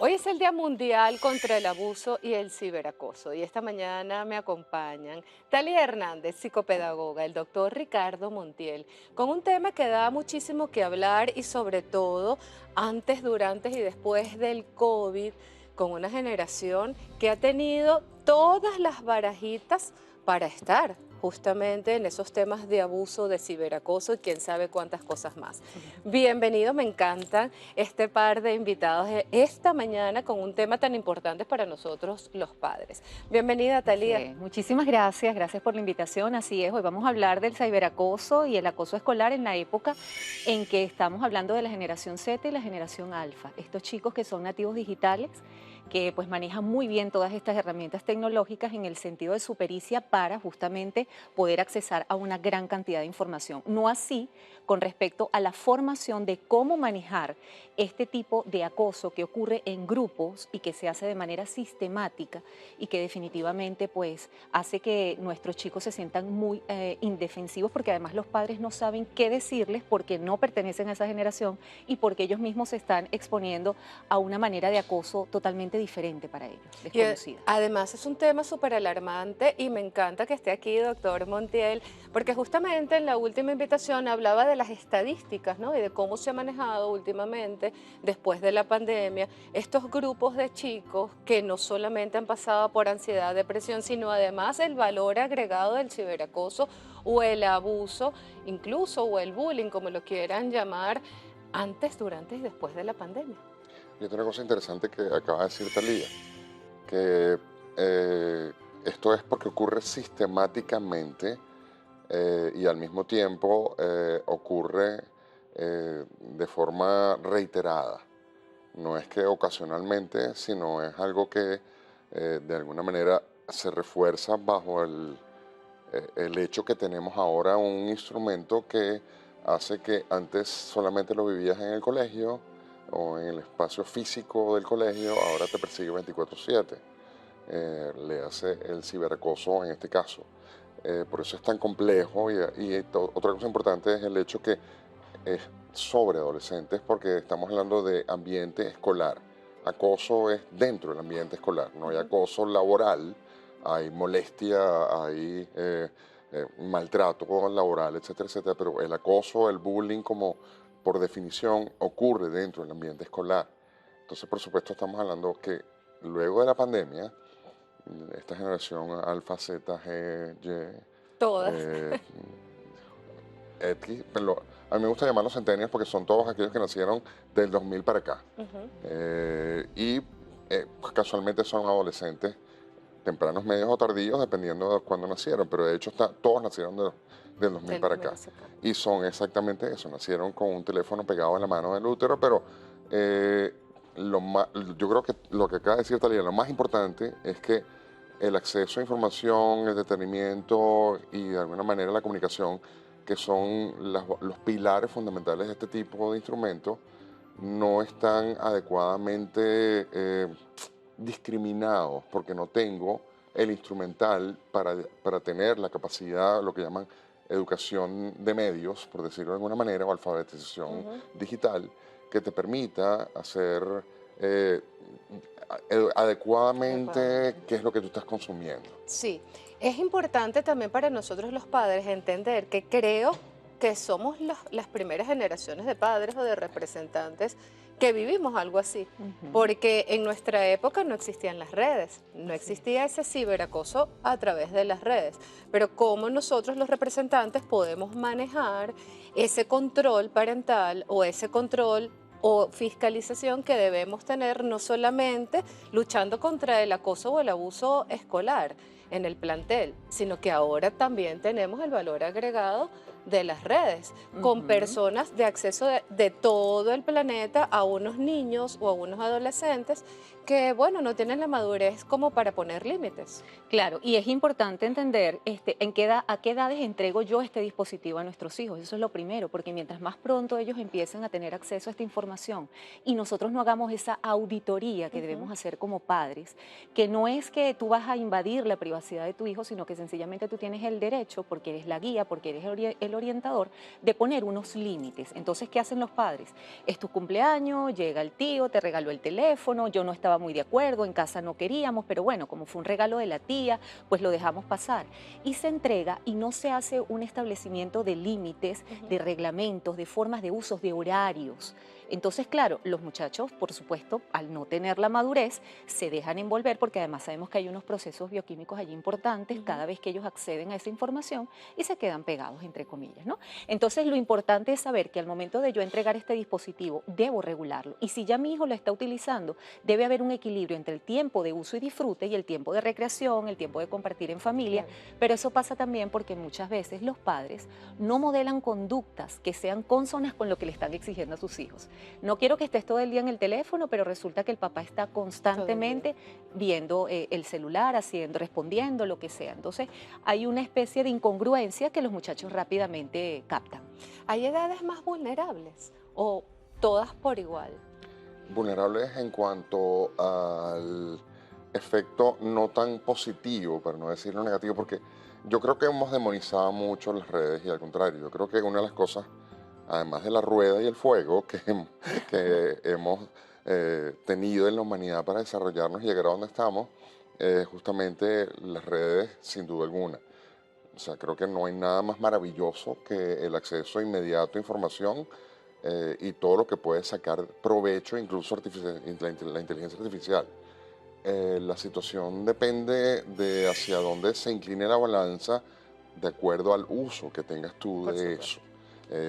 Hoy es el Día Mundial contra el Abuso y el Ciberacoso y esta mañana me acompañan Talia Hernández, psicopedagoga, el doctor Ricardo Montiel, con un tema que da muchísimo que hablar y sobre todo antes, durante y después del COVID, con una generación que ha tenido todas las barajitas para estar justamente en esos temas de abuso, de ciberacoso y quién sabe cuántas cosas más. Bienvenido, me encantan este par de invitados de esta mañana con un tema tan importante para nosotros los padres. Bienvenida, Así Talía. es. Muchísimas gracias, gracias por la invitación. Así es, hoy vamos a hablar del ciberacoso y el acoso escolar en la época en que estamos hablando de la generación Z y la generación alfa. Estos chicos que son nativos digitales, que pues manejan muy bien todas estas herramientas tecnológicas en el sentido de su pericia para justamente poder accesar a una gran cantidad de información. No así con respecto a la formación de cómo manejar este tipo de acoso que ocurre en grupos y que se hace de manera sistemática y que definitivamente pues hace que nuestros chicos se sientan muy indefensivos porque además los padres no saben qué decirles porque no pertenecen a esa generación y porque ellos mismos se están exponiendo a una manera de acoso totalmente diferente para ellos, desconocida. Además es un tema súper alarmante y me encanta que esté aquí, doctor Montiel, porque justamente en la última invitación hablaba de las estadísticas, ¿no? Y de cómo se ha manejado últimamente, después de la pandemia, estos grupos de chicos que no solamente han pasado por ansiedad, depresión, sino además el valor agregado del ciberacoso o el abuso, incluso, o el bullying, como lo quieran llamar, antes, durante y después de la pandemia. Y otra cosa interesante que acaba de decir Talía, que esto es porque ocurre sistemáticamente y al mismo tiempo ocurre de forma reiterada. No es que ocasionalmente, sino es algo que de alguna manera se refuerza bajo el hecho que tenemos ahora un instrumento que hace que antes solamente lo vivías en el colegio o en el espacio físico del colegio, ahora te persigue 24/7. Le hace el ciberacoso en este caso. Por eso es tan complejo otra cosa importante es el hecho que es sobre adolescentes porque estamos hablando de ambiente escolar. Acoso es dentro del ambiente escolar, no hay acoso laboral, hay molestia, hay maltrato laboral, etcétera, etcétera, pero el acoso, el bullying como por definición ocurre dentro del ambiente escolar. Entonces, por supuesto, estamos hablando que luego de la pandemia, esta generación alfa, Z, G, Y, Todas. eh, X, pero a mí me gusta llamarlos centennials porque son todos aquellos que nacieron del 2000 para acá. Ujú. Pues, casualmente son adolescentes, tempranos, medios o tardíos, dependiendo de cuándo nacieron, pero de hecho todos nacieron del 2000 Del para 2000 acá. hacia acá. Y son exactamente eso, nacieron con un teléfono pegado en la mano del útero, pero eh, yo creo que lo que acaba de decir Talía, lo más importante es que el acceso a información, el detenimiento y de alguna manera la comunicación, que son los pilares fundamentales de este tipo de instrumentos, no están adecuadamente discriminados porque no tengo el instrumental para tener la capacidad, lo que llaman educación de medios, por decirlo de alguna manera, o alfabetización Ujú. digital, que te permita hacer eh, adecuadamente Adecuadamente. qué es lo que tú estás consumiendo. Sí, es importante también para nosotros los padres entender que creo que somos las primeras generaciones de padres o de representantes que vivimos algo así, Ujú. porque en nuestra época no existían las redes, no Así es. existía ese ciberacoso a través de las redes, pero cómo nosotros los representantes podemos manejar ese control parental o ese control o fiscalización que debemos tener no solamente luchando contra el acoso o el abuso escolar en el plantel, sino que ahora también tenemos el valor agregado de las redes, con Ujú. personas de acceso de todo el planeta a unos niños o a unos adolescentes que, bueno, no tienen la madurez como para poner límites. Claro, y es importante entender a qué edades entrego yo este dispositivo a nuestros hijos. Eso es lo primero, porque mientras más pronto ellos empiecen a tener acceso a esta información y nosotros no hagamos esa auditoría que Ujú. debemos hacer como padres, que no es que tú vas a invadir la privacidad de tu hijo, sino que sencillamente tú tienes el derecho, porque eres la guía, porque eres el del orientador de poner unos límites. Entonces, ¿qué hacen los padres? Es tu cumpleaños, llega el tío, te regaló el teléfono, yo no estaba muy de acuerdo, en casa no queríamos, pero bueno, como fue un regalo de la tía, pues lo dejamos pasar. Y se entrega y no se hace un establecimiento de límites, de reglamentos, de formas de usos, de horarios. Entonces, claro, los muchachos, por supuesto, al no tener la madurez, se dejan envolver porque además sabemos que hay unos procesos bioquímicos allí importantes cada vez que ellos acceden a esa información y se quedan pegados, entre comillas, ¿no? Entonces, lo importante es saber que al momento de yo entregar este dispositivo, debo regularlo. Y si ya mi hijo lo está utilizando, debe haber un equilibrio entre el tiempo de uso y disfrute y el tiempo de recreación, el tiempo de compartir en familia. Claro. Pero eso pasa también porque muchas veces los padres no modelan conductas que sean cónsonas con lo que le están exigiendo a sus hijos. No quiero que estés todo el día en el teléfono, pero resulta que el papá está constantemente viendo el celular, respondiendo, lo que sea. Entonces, hay una especie de incongruencia que los muchachos rápidamente captan. ¿Hay edades más vulnerables o todas por igual? Vulnerables en cuanto al efecto no tan positivo, para no decirlo negativo, porque yo creo que hemos demonizado mucho las redes y al contrario, yo creo que una de las cosas, además de la rueda y el fuego que hemos tenido en la humanidad para desarrollarnos y llegar a donde estamos, justamente las redes sin duda alguna. O sea, creo que no hay nada más maravilloso que el acceso inmediato a información y todo lo que puede sacar provecho, incluso la inteligencia artificial. La situación depende de hacia dónde se incline la balanza de acuerdo al uso que tengas tú Por de supuesto. eso.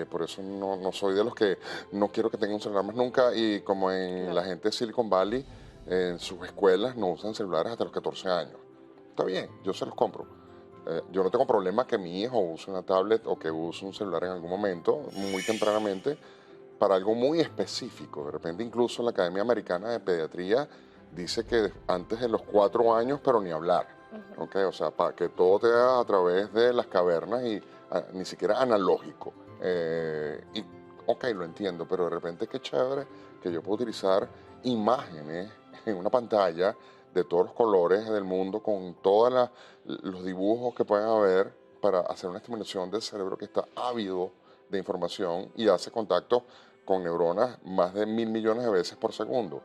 Por eso no soy de los que no quiero que tenga un celular más nunca y como en Claro. la gente de Silicon Valley, en sus escuelas no usan celulares hasta los 14 años. Está bien, yo se los compro. Yo no tengo problema que mi hijo use una tablet o que use un celular en algún momento, muy tempranamente, para algo muy específico. De repente incluso la Academia Americana de Pediatría dice que antes de los 4 años, pero ni hablar. Ujú. ¿Ok? O sea, para que todo te haga a través de las cavernas y ni siquiera analógico. Y, ok, lo entiendo, pero de repente qué chévere que yo puedo utilizar imágenes en una pantalla de todos los colores del mundo con todos los dibujos que pueden haber para hacer una estimulación del cerebro que está ávido de información y hace contacto con neuronas más de 1.000 millones de veces por segundo.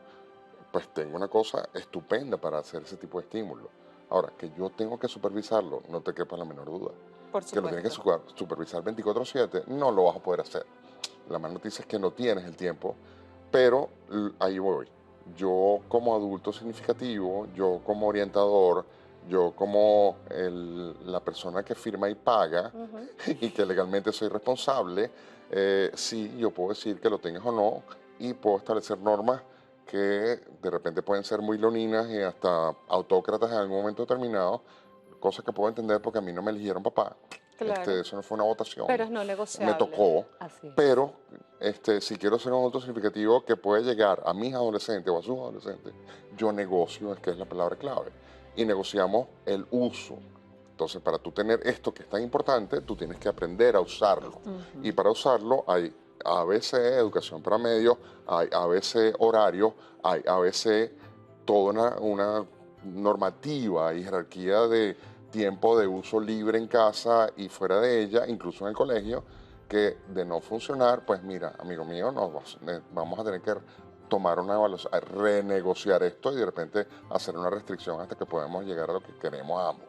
Pues tengo una cosa estupenda para hacer ese tipo de estímulo. Ahora, que yo tengo que supervisarlo, no te quepa la menor duda. Por Que lo tienes que supuesto. supervisar 24/7, no lo vas a poder hacer. La mala noticia es que no tienes el tiempo, pero ahí voy. Yo como adulto significativo, yo como orientador, yo como la persona que firma y paga Ujú. y que legalmente soy responsable, sí, yo puedo decir que lo tengas o no y puedo establecer normas que de repente pueden ser muy leoninas y hasta autócratas en algún momento determinado, cosas que puedo entender porque a mí no me eligieron papá, Claro, eso no fue una pero votación, es no me negociable. tocó, Así es. pero si quiero ser un adulto significativo que puede llegar a mis adolescentes o a sus adolescentes, yo negocio, es que es la palabra clave, y negociamos el uso. Entonces, para tú tener esto que es tan importante, tú tienes que aprender a usarlo. Y para usarlo hay ABC, educación para medios, hay ABC horario, hay ABC toda una normativa y jerarquía de tiempo de uso libre en casa y fuera de ella, incluso en el colegio, que de no funcionar, pues mira, amigo mío, vamos a tener que tomar una evaluación, renegociar esto y de repente hacer una restricción hasta que podamos llegar a lo que queremos ambos.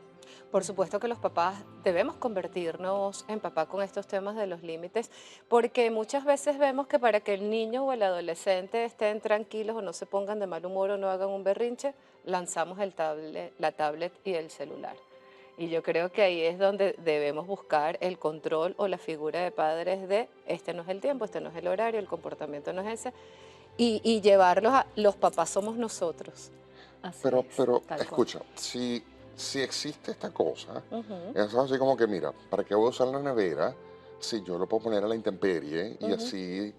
Por supuesto que los papás debemos convertirnos en papá con estos temas de los límites, porque muchas veces vemos que para que el niño o el adolescente estén tranquilos o no se pongan de mal humor o no hagan un berrinche, lanzamos la tablet y el celular. Y yo creo que ahí es donde debemos buscar el control o la figura de padres de este no es el tiempo, este no es el horario, el comportamiento no es ese, y llevarlos a los papás somos nosotros. Así es, Pero tal cual. escucha, si existe esta cosa, Ujú, es así como que, mira, ¿para qué voy a usar la nevera si yo lo puedo poner a la intemperie y ujú, así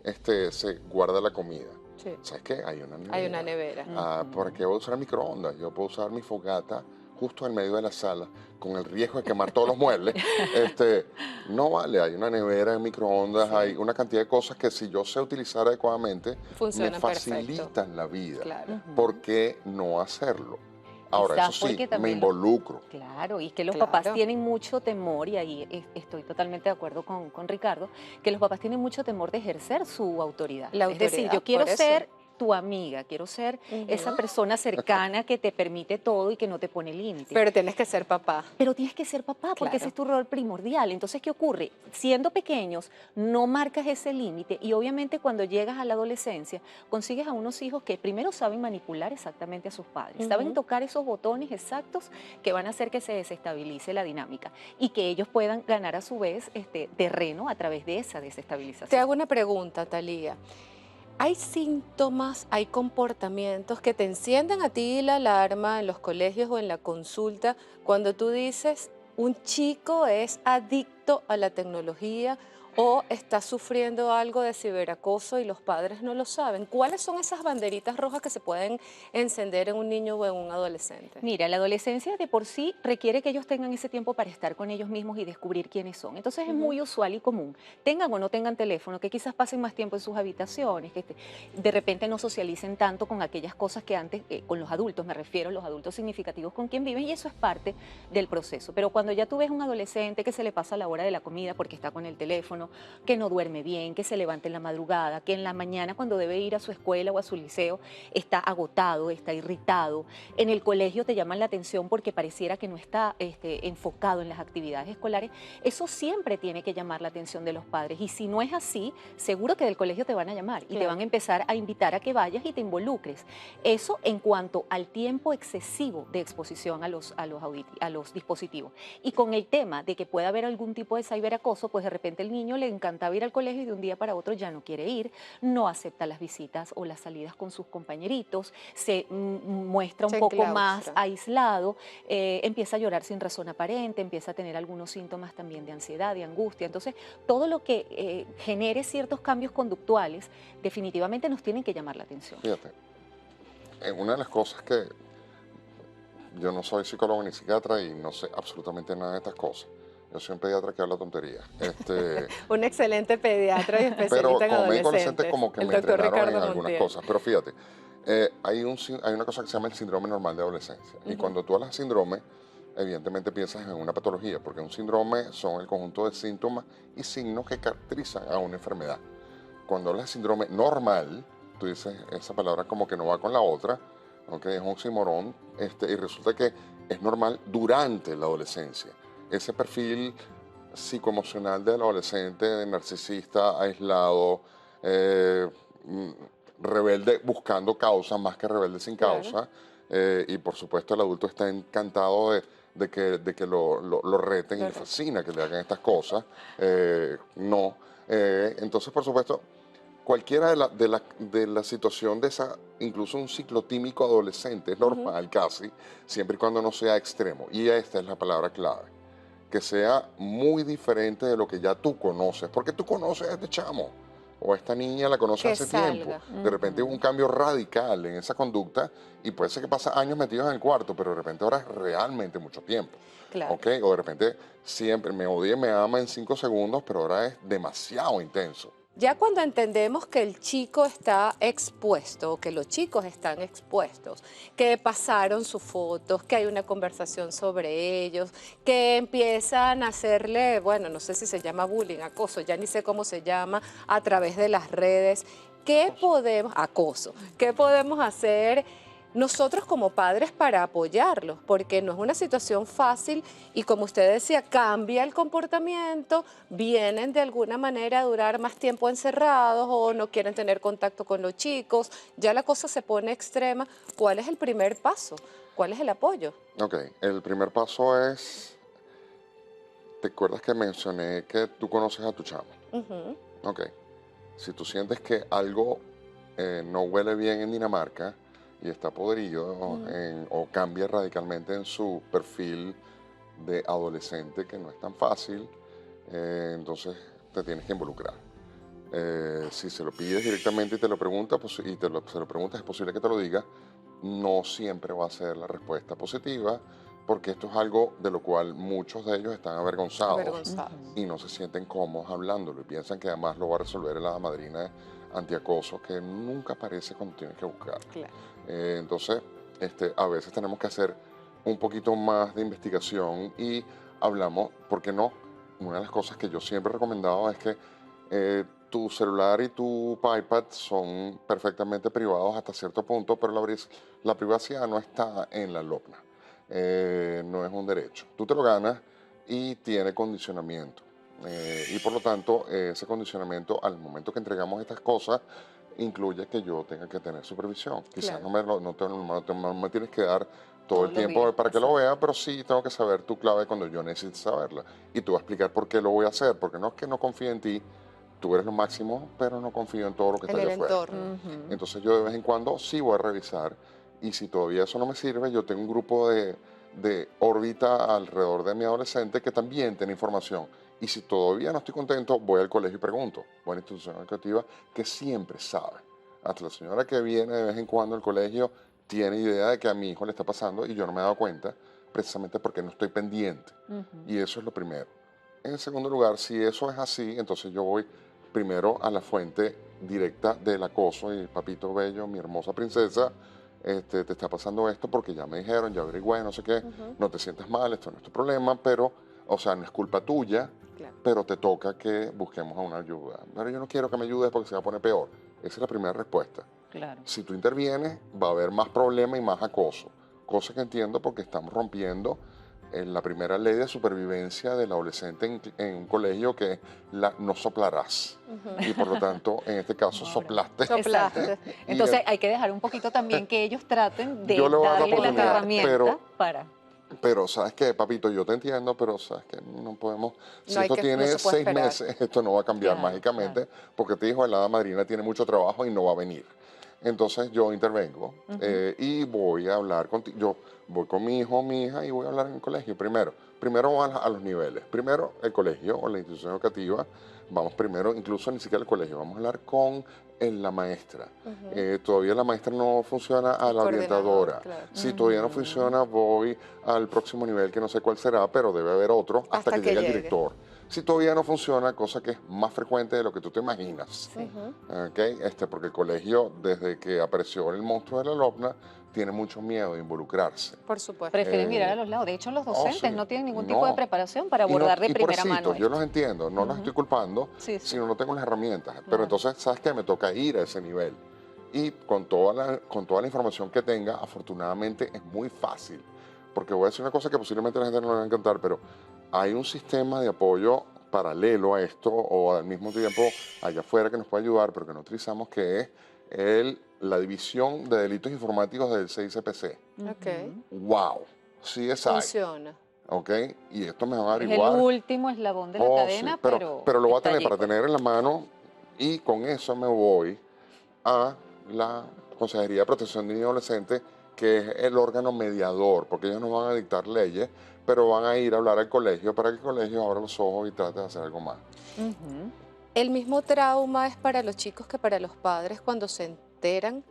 se guarda la comida? sí, ¿Sabes qué? Hay una hay una nevera. nevera. ¿Para qué voy a usar el microondas? Yo puedo usar mi fogata justo en medio de la sala con el riesgo de quemar todos los muebles. No vale, hay una nevera, en microondas, hay Sí, una cantidad de cosas que si yo sé utilizar adecuadamente me funcionan perfecto, facilitan la vida. claro. ¿Por qué no hacerlo? Ahora, eso Quizás sí, porque me también involucro. claro, y que los papás Claro, tienen mucho temor, y ahí estoy totalmente de acuerdo con Ricardo, que los papás tienen mucho temor de ejercer su autoridad. la Es decir, yo autoridad, quiero por eso. ser tu amiga, quiero ser esa Ujú. persona cercana que te permite todo y que no te pone límites. Pero tienes que ser papá, Pero tienes que ser papá porque ese claro. es tu rol primordial. Entonces, ¿qué ocurre? Siendo pequeños, no marcas ese límite y obviamente cuando llegas a la adolescencia, consigues a unos hijos que primero saben manipular exactamente a sus padres, saben Ujú. tocar esos botones exactos que van a hacer que se desestabilice la dinámica y que ellos puedan ganar a su vez terreno a través de esa Te desestabilización. hago una pregunta, Talía. ¿Hay síntomas, hay comportamientos que te enciendan a ti la alarma en los colegios o en la consulta cuando tú dices un chico es adicto a la tecnología o está sufriendo algo de ciberacoso y los padres no lo saben? ¿Cuáles son esas banderitas rojas que se pueden encender en un niño o en un adolescente? Mira, la adolescencia de por sí requiere que ellos tengan ese tiempo para estar con ellos mismos y descubrir quiénes son. Entonces es Ujú. muy usual y común, tengan o no tengan teléfono, que quizás pasen más tiempo en sus habitaciones, que de repente no socialicen tanto con aquellas cosas que antes, con los adultos, me refiero, los adultos significativos con quien viven, y eso es parte del proceso. Pero cuando ya tú ves un adolescente que se le pasa la hora de la comida porque está con el teléfono, que no duerme bien, que se levanta en la madrugada, que en la mañana cuando debe ir a su escuela o a su liceo está agotado, está irritado, en el colegio te llaman la atención porque pareciera que no está enfocado en las actividades escolares, eso siempre tiene que llamar la atención de los padres. Y si no es así, seguro que del colegio te van a llamar y te van Claro. a empezar a invitar a que vayas y te involucres. Eso en cuanto al tiempo excesivo de exposición a los dispositivos. Y con el tema de que pueda haber algún tipo de ciberacoso, pues de repente el niño le encantaba ir al colegio y de un día para otro ya no quiere ir, no acepta las visitas o las salidas con sus compañeritos, se muestra un Se poco más enclaustra. aislado, empieza a llorar sin razón aparente, empieza a tener algunos síntomas también de ansiedad, de angustia. Entonces, todo lo que genere ciertos cambios conductuales definitivamente nos tienen que llamar la atención. Fíjate, una de las cosas que yo no soy psicólogo ni psiquiatra y no sé absolutamente nada de estas cosas. Yo soy un pediatra que habla tonterías. Un excelente pediatra y Pero especialista en como médico adolescente adolescentes, como que el me doctor entrenaron en Ricardo algunas Montiel. cosas. Pero fíjate, hay una cosa que se llama el síndrome normal de adolescencia. Y Ujú. cuando tú hablas de síndrome, evidentemente piensas en una patología, porque un síndrome son el conjunto de síntomas y signos que caracterizan a una enfermedad. Cuando hablas de síndrome normal, tú dices esa palabra como que no va con la otra, ¿ok? Es un oxímoron, y resulta que es normal durante la adolescencia. Ese perfil psicoemocional del adolescente, narcisista, aislado, eh, mm, rebelde, buscando causas más que rebelde sin Claro. causa. Y por supuesto el adulto está encantado de que lo reten y Lo le reto. fascina que le hagan estas cosas. No. Entonces, por supuesto, cualquiera de la situación de esa, incluso un ciclotímico adolescente, es Ujú. normal casi, siempre y cuando no sea extremo. Y esta es la palabra clave, que sea muy diferente de lo que ya tú conoces, porque tú conoces a este chamo o a esta niña la conoces Que hace tiempo. salga. De repente hubo un Ujú. cambio radical en esa conducta y puede ser que pasa años metidos en el cuarto, pero de repente ahora es realmente mucho tiempo. Claro. ¿Ok? O de repente siempre me odia y me ama en 5 segundos, pero ahora es demasiado intenso. Ya cuando entendemos que el chico está expuesto, o que los chicos están expuestos, que pasaron sus fotos, que hay una conversación sobre ellos, que empiezan a hacerle, bueno, no sé si se llama bullying, acoso, ya ni sé cómo se llama, a través de las redes, acoso, qué podemos hacer nosotros como padres para apoyarlos? Porque no es una situación fácil y como usted decía, cambia el comportamiento, vienen de alguna manera a durar más tiempo encerrados o no quieren tener contacto con los chicos, ya la cosa se pone extrema. ¿Cuál es el primer paso? ¿Cuál es el apoyo? Ok, el primer paso es, ¿te acuerdas que mencioné que tú conoces a tu chamo? Ujú. Ok, si tú sientes que algo no huele bien en Dinamarca y está podrido Ujú. o cambia radicalmente en su perfil de adolescente, que no es tan fácil, entonces te tienes que involucrar. Si se lo pides directamente y te lo pregunta, pues, se lo preguntas, es posible que te lo diga. No siempre va a ser la respuesta positiva, porque esto es algo de lo cual muchos de ellos están avergonzados Avergonzados. y no se sienten cómodos hablándolo y piensan que además lo va a resolver la madrina antiacoso, que nunca aparece cuando tienes que buscar. Claro. Entonces, a veces tenemos que hacer un poquito más de investigación y hablamos, ¿por qué no? Una de las cosas que yo siempre he recomendado es que tu celular y tu iPad son perfectamente privados hasta cierto punto, pero la privacidad no está en la LOPNA, no es un derecho. Tú te lo ganas y tiene condicionamiento. Y por lo tanto, ese condicionamiento al momento que entregamos estas cosas incluye que yo tenga que tener supervisión. Quizás Claro. no me tienes que dar todo el Todos los tiempo días, para que lo exacto. vea, pero sí tengo que saber tu clave cuando yo necesite saberla. Y tú vas a explicar por qué lo voy a hacer, porque no es que no confíe en ti, tú eres lo máximo, pero no confío en todo lo que está En el allá afuera. entorno. Ujú. Entonces yo de vez en cuando sí voy a revisar y si todavía eso no me sirve, yo tengo un grupo de órbita alrededor de mi adolescente que también tiene información. Y si todavía no estoy contento, voy al colegio y pregunto. Buena institución educativa que siempre sabe. Hasta la señora que viene de vez en cuando al colegio tiene idea de que a mi hijo le está pasando y yo no me he dado cuenta precisamente porque no estoy pendiente. Ujú. Y eso es lo primero. En segundo lugar, si eso es así, entonces yo voy primero a la fuente directa del acoso y papito bello, mi hermosa princesa, te está pasando esto porque ya me dijeron, ya averigüé, no sé qué, Ujú. no te sientas mal, esto no es tu problema, pero, o sea, no es culpa tuya, Claro. pero te toca que busquemos a una ayuda. Pero yo no quiero que me ayudes porque se va a poner peor. Esa es la primera respuesta. Claro. Si tú intervienes, va a haber más problema y más acoso. Cosa que entiendo porque estamos rompiendo la primera ley de supervivencia del adolescente en un colegio que es la no soplarás. Ujú. Y por lo tanto, en este caso, Ahora. soplaste. Soplaste. Y Entonces hay que dejar un poquito también que ellos traten yo de le voy a dar la darle las oportunidad, herramientas para... pero ¿sabes qué, papito? Yo te entiendo, pero ¿sabes qué? No podemos, si No hay esto que, no tiene se puede 6 esperar. meses, esto no va a cambiar Claro, claro. mágicamente, porque te dijo, la hada madrina tiene mucho trabajo y no va a venir. Entonces yo intervengo Ujú. y voy a hablar contigo. Yo voy con mi hijo o mi hija y voy a hablar en el colegio. Primero vamos a los niveles. Primero el colegio o la institución educativa. Vamos primero, incluso ni siquiera el colegio, vamos a hablar con la maestra. Ujú. Todavía la maestra no funciona a El la coordinador, orientadora. claro. Si todavía no Ujú. funciona, voy al próximo nivel que no sé cuál será, pero debe haber otro hasta Hasta que que llegue el llegue. director. Si todavía no funciona, cosa que es más frecuente de lo que tú te imaginas. Sí. Ujú. ¿Ok? Porque el colegio, desde que apareció el monstruo de la LOPNA, tiene mucho miedo de involucrarse. Por supuesto. Prefieren mirar a Eh, los lados. De hecho, los oh, docentes sí, no tienen ningún tipo de no. preparación para Y, no, abordar de y primera mano pobrecitos, yo esto. los entiendo, no los estoy Ujú. culpando, Sí, sí, sino no tengo las herramientas. Pero claro. entonces, ¿sabes qué? Me toca ir a ese nivel. Y con toda la información que tenga, afortunadamente es muy fácil. Porque voy a decir una cosa que posiblemente a la gente no le va a encantar, pero hay un sistema de apoyo paralelo a esto o al mismo tiempo allá afuera que nos puede ayudar, pero que no utilizamos, que es la División de Delitos Informáticos del CICPC. Ok. Ujú. ¡Wow! CSI. Funciona. ¿Ok? Y esto me van a Es el averiguar. último eslabón de la Oh, sí, cadena, pero lo voy a está tener allí, para pues. tener en la mano y con eso me voy a la Consejería de Protección de Niños y Adolescentes, que es el órgano mediador, porque ellos no van a dictar leyes, pero van a ir a hablar al colegio para que el colegio abra los ojos y trate de hacer algo más. Ujú. El mismo trauma es para los chicos que para los padres cuando se enteran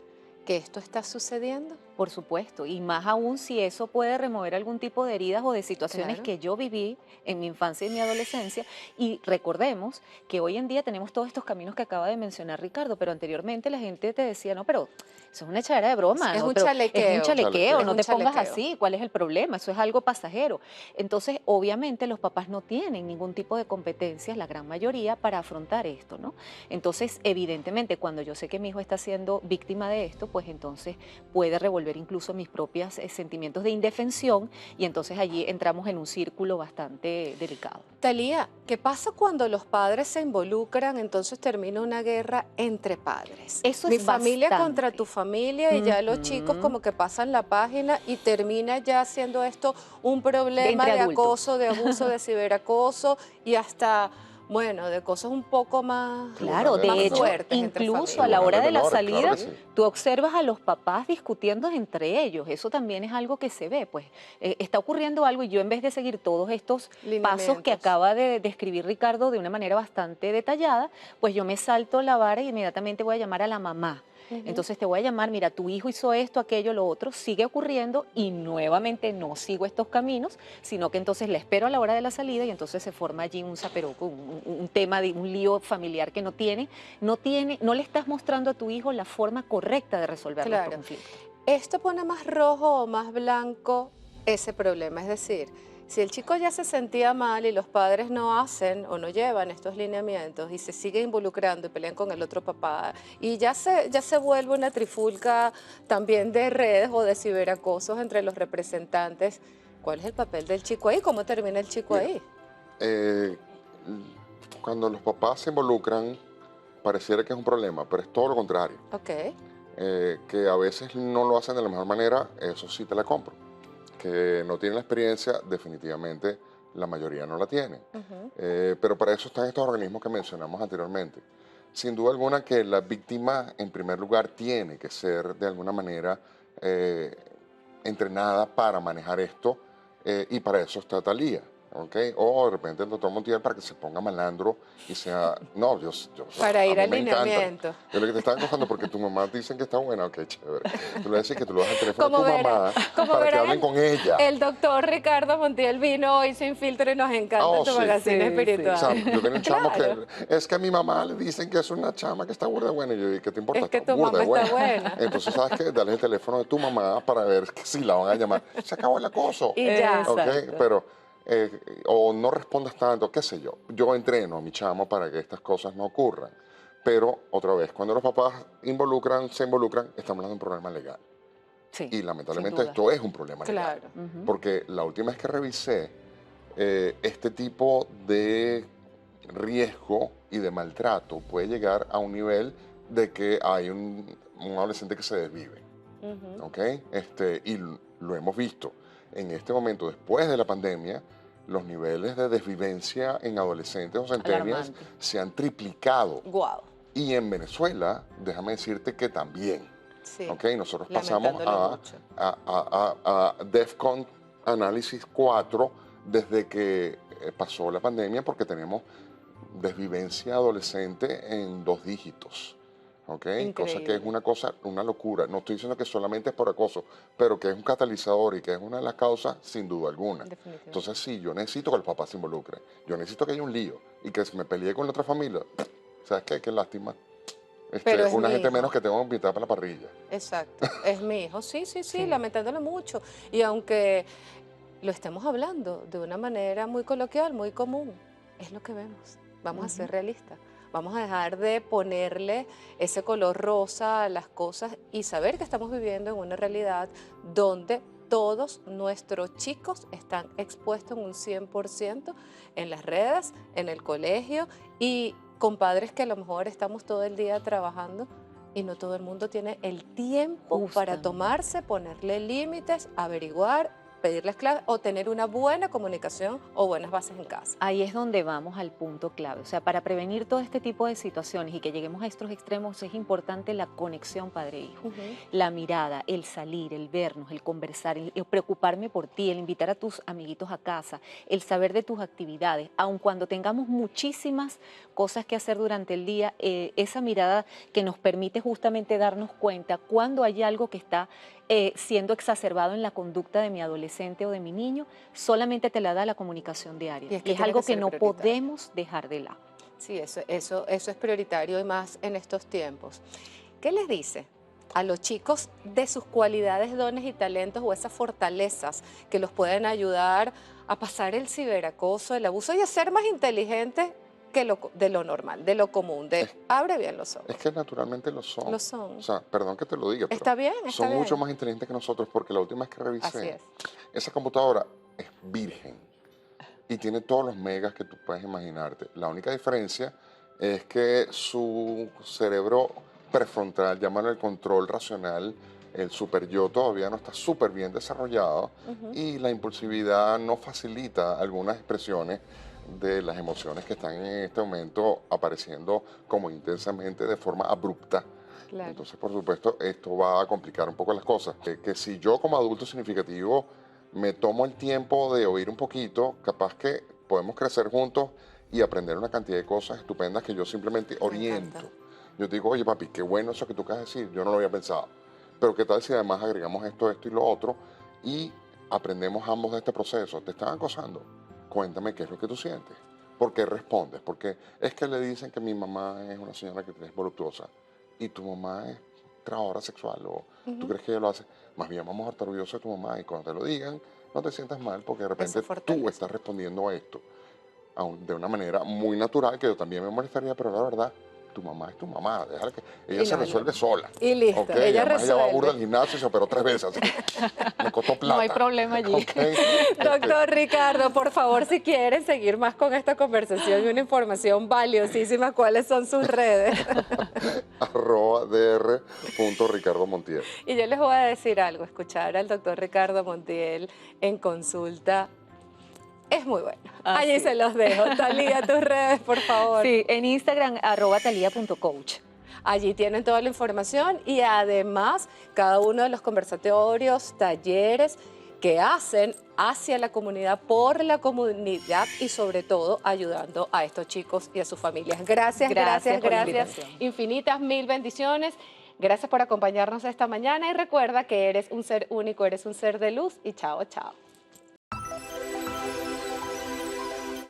que esto está sucediendo. Por supuesto, y más aún si eso puede remover algún tipo de heridas o de situaciones Claro. que yo viví en mi infancia y mi adolescencia. Y recordemos que hoy en día tenemos todos estos caminos que acaba de mencionar Ricardo, pero anteriormente la gente te decía, no, pero eso es una echadera de broma, Es no, un pero es un chalequeo. chalequeo, Es no un te pongas chalequeo. así, ¿cuál es el problema? Eso es algo pasajero. Entonces, obviamente los papás no tienen ningún tipo de competencias, la gran mayoría, para afrontar esto, ¿no? Entonces, evidentemente, cuando yo sé que mi hijo está siendo víctima de esto, pues entonces puede revolver incluso mis propios sentimientos de indefensión y entonces allí entramos en un círculo bastante delicado. Talía, ¿qué pasa cuando los padres se involucran? Entonces termina una guerra entre padres. Eso Mi es familia contra bastante. tu familia y ya los chicos Ujú. como que pasan la página y termina ya siendo esto un problema Entre de adultos. acoso, de abuso, de ciberacoso y hasta, bueno, de cosas un poco más, Claro, Tribunales de hecho, menores. fuertes entre incluso a la familias. hora Tribunales de la menores, claro salida, que Sí, sí. tú observas a los papás discutiendo entre ellos. Eso también es algo que se ve, pues está ocurriendo algo y yo en vez de seguir todos estos pasos que lineamientos. acaba de describir Ricardo de una manera bastante detallada, pues yo me salto la vara y inmediatamente voy a llamar a la mamá. Ujú. Entonces te voy a llamar, mira, tu hijo hizo esto, aquello, lo otro, sigue ocurriendo y nuevamente no sigo estos caminos, sino que entonces le espero a la hora de la salida y entonces se forma allí un zaperoco, un tema de un lío familiar que no le estás mostrando a tu hijo la forma correcta de resolver los Claro. conflictos. ¿Esto pone más rojo o más blanco ese problema? Es decir, si el chico ya se sentía mal y los padres no hacen o no llevan estos lineamientos y se sigue involucrando y pelean con el otro papá y ya se vuelve una trifulca también de redes o de ciberacosos entre los representantes, ¿cuál es el papel del chico ahí? ¿Cómo termina el chico Mira, ahí? eh, cuando los papás se involucran, pareciera que es un problema, pero es todo lo contrario. Ok. Que a veces no lo hacen de la mejor manera, eso sí te la compro. Que no tienen la experiencia, definitivamente la mayoría no la tienen. Ujú. Pero para eso están estos organismos que mencionamos anteriormente. Sin duda alguna que la víctima, en primer lugar, tiene que ser de alguna manera eh, entrenada para manejar esto y para eso está Talía. ¿Ok? O de repente el doctor Montiel para que se ponga malandro y sea, no, Para a ir mí al me encanta. lineamiento. Yo lo que te estaba contando porque tu mamá dicen que está buena, ok, chévere. Tú le decís que tú le das el teléfono a Como tu verán, mamá como para que verán, hablen con ella. el doctor Ricardo Montiel vino hoy sin filtro y nos Ah, encanta oh, tu sí. magazine Sí, O sí. sea, espiritual. yo tenía un chamo Claro, que es que a mi mamá le dicen que es una chama que está burda de buena. Y yo dije, ¿qué te importa? es que Está tu burda mamá de está buena. buena. Entonces, ¿sabes qué? Dale el teléfono de tu mamá para ver si la van a llamar. Se acabó el acoso. Y ya. ¿Ok? Exacto. Pero, o no respondas tanto, qué sé yo. Yo entreno a mi chamo para que estas cosas no ocurran. Pero, otra vez, cuando los papás se involucran, estamos hablando de un problema legal. Sí, Y sin lamentablemente duda. esto es un problema legal. Claro. Ujú. Porque la última vez que revisé, este tipo de riesgo y de maltrato puede llegar a un nivel de que hay un adolescente que se desvive, Ujú. ¿ok? Y lo hemos visto. En este momento, después de la pandemia, los niveles de desvivencia en adolescentes o centennials Alarmante. se han triplicado. Guau. Y en Venezuela, déjame decirte que también. Sí, ¿Ok? Nosotros pasamos lamentándolo mucho. a DEFCON Análisis 4 desde que pasó la pandemia porque tenemos desvivencia adolescente en 2 dígitos. ¿Ok? Cosa que es Increíble, una cosa, una locura. No estoy diciendo que solamente es por acoso, pero que es un catalizador y que es una de las causas, sin duda alguna. definitivamente. Entonces, sí, yo necesito que el papá se involucre. Yo necesito que haya un lío y que me peleé con la otra familia. ¿Sabes qué? Qué lástima. Pero es Una mi gente menos hijo. que tengo que invitar para la parrilla. Exacto, es mi hijo. Sí, sí, sí, Sí. lamentándolo mucho. Y aunque lo estemos hablando de una manera muy coloquial, muy común, es lo que vemos. Vamos a Ujú. ser realistas. Vamos a dejar de ponerle ese color rosa a las cosas y saber que estamos viviendo en una realidad donde todos nuestros chicos están expuestos en un 100% en las redes, en el colegio y con padres que a lo mejor estamos todo el día trabajando y no todo el mundo tiene el tiempo para Justamente. tomarse, ponerle límites, averiguar, pedirles claves o tener una buena comunicación o buenas bases en casa. Ahí es donde vamos al punto clave. O sea, para prevenir todo este tipo de situaciones y que lleguemos a estos extremos es importante la conexión padre-hijo. Ujú. La mirada, el salir, el vernos, el conversar, el preocuparme por ti, el invitar a tus amiguitos a casa, el saber de tus actividades, aun cuando tengamos muchísimas cosas que hacer durante el día, esa mirada que nos permite justamente darnos cuenta cuando hay algo que está siendo exacerbado en la conducta de mi adolescente o de mi niño, solamente te la da la comunicación diaria. Y es Y que es tiene que algo que ser no prioritario. podemos dejar de lado. Sí, eso es prioritario y más en estos tiempos. ¿Qué les dice a los chicos de sus cualidades, dones y talentos o esas fortalezas que los pueden ayudar a pasar el ciberacoso, el abuso y a ser más inteligentes de lo normal, de lo común, de Es, abre bien los es ojos? que naturalmente lo son. Lo O son. sea, perdón que te lo diga, pero Está bien, está son mucho bien. más inteligentes que nosotros porque la última vez que Así revisé, es. esa computadora es virgen y tiene todos los megas que tú puedes imaginarte. La única diferencia es que su cerebro prefrontal, llámalo el control racional, el super yo todavía no está súper bien desarrollado Ujú. y la impulsividad no facilita algunas expresiones de las emociones que están en este momento apareciendo como intensamente de forma abrupta. Claro. Entonces, por supuesto, esto va a complicar un poco las cosas. Que si yo como adulto significativo me tomo el tiempo de oír un poquito, capaz que podemos crecer juntos y aprender una cantidad de cosas estupendas que yo simplemente Me encanta. oriento. Yo te digo, oye papi, qué bueno eso que tú acabas de decir, yo no lo había pensado. Pero qué tal si además agregamos esto y lo otro y aprendemos ambos de este proceso. Te están acosando. Cuéntame qué es lo que tú sientes. ¿Por qué respondes? Porque es que le dicen que mi mamá es una señora que es voluptuosa y tu mamá es trabajadora sexual o tú Ujú. crees que ella lo hace. Más bien vamos a estar orgullosos de tu mamá y cuando te lo digan, no te sientas mal porque de repente Eso tú fortalece. estás respondiendo a esto de una manera muy natural que yo también me molestaría, pero la verdad, tu mamá es tu mamá, déjala que ella Y se no, resuelve sola. y listo, Ok, ella además ella va burda al resuelve. gimnasio y se operó 3 veces, así que me costó No hay plata. problema allí. Ok, Doctor Ricardo, por favor, si quieren seguir más con esta conversación y una información valiosísima, ¿cuáles son sus redes? @dr.ricardomontiel. Y yo les voy a decir algo, escuchar al doctor Ricardo Montiel en consulta es muy bueno. Allí Así se es. los dejo. Talía, tus redes, por favor. Sí, en Instagram, @talia.coach. Allí tienen toda la información y además cada uno de los conversatorios, talleres que hacen hacia la comunidad, por la comunidad y sobre todo ayudando a estos chicos y a sus familias. Gracias, Gracias gracias, por la gracias. invitación. Infinitas mil bendiciones. Gracias por acompañarnos esta mañana y recuerda que eres un ser único, eres un ser de luz y chao, chao.